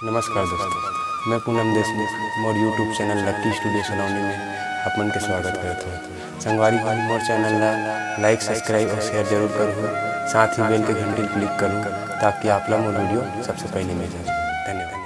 नमस्कार दोस्तों, मैं पूनम देशमुख मोर यूट्यूब चैनल लक्की स्टूडियो सलोनी में अपन के स्वागत करता हूँ। संगवारी मोर चैनल ला लाइक सब्सक्राइब और शेयर जरूर करूँ, साथ ही बेल के घंटी क्लिक करूँ ताकि आप ला मोर वीडियो सबसे पहले मिल जाए। धन्यवाद।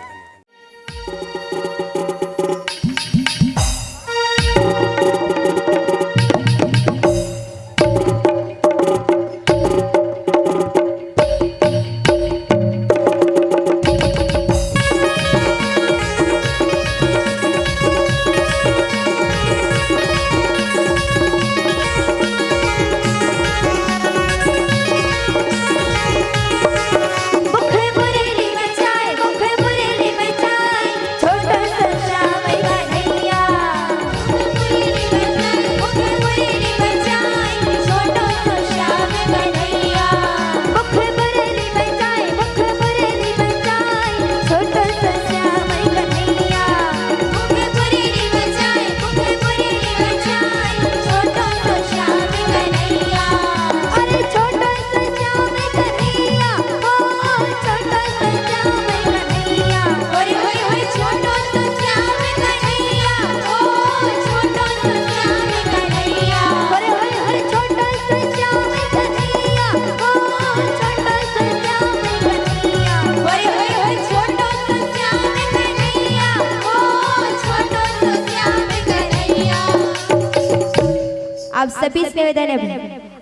आप सभी से निवेदन है,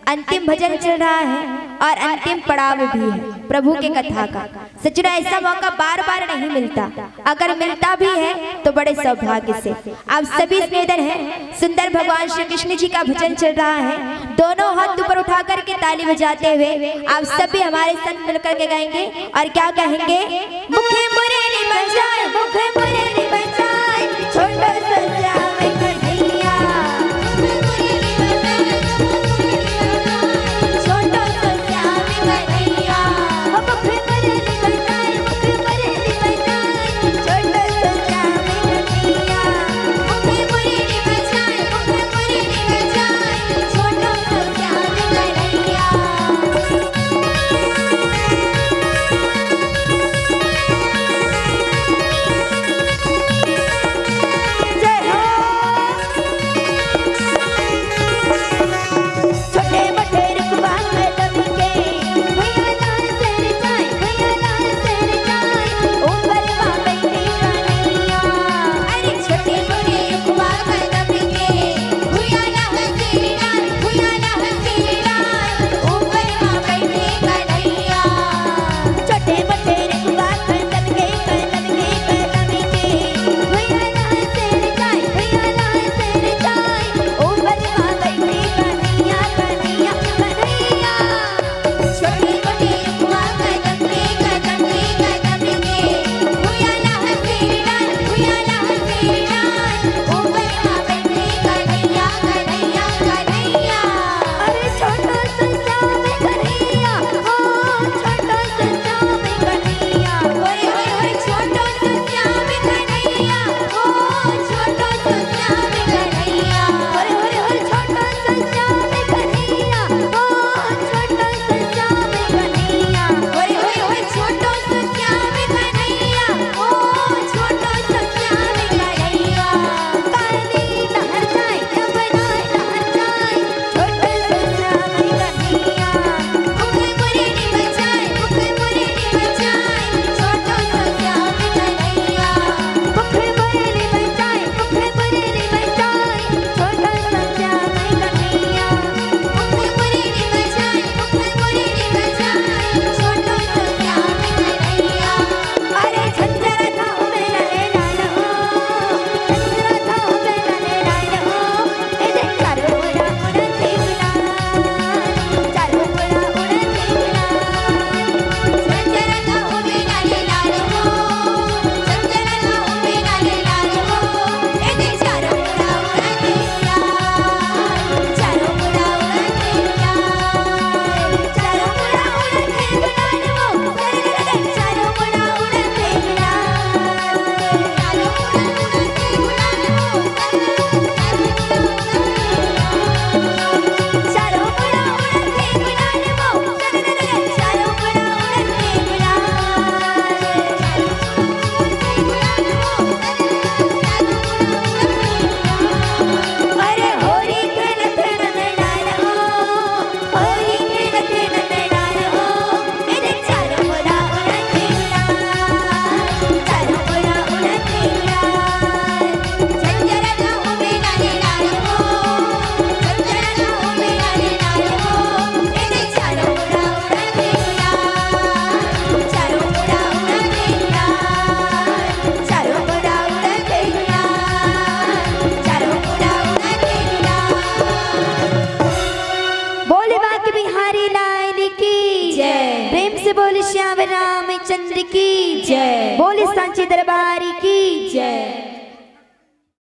अंतिम भजन चल रहा है और अंतिम पड़ाव भी है प्रभु के कथा का। सचना ऐसा मौका बार बार नहीं मिलता, अगर मिलता भी है तो बड़े सौभाग्य से। आप सभी से निवेदन है, सुंदर भगवान श्री कृष्ण जी का भजन चल रहा है, दोनों हाथ ऊपर उठा करके ताली बजाते हुए आप सभी हमारे संग मिलकर के गाएंगे और क्या कहेंगे? मुखे मुरली बजाए, मुखे मुरली बजाए, छोटा सा की जय। बोल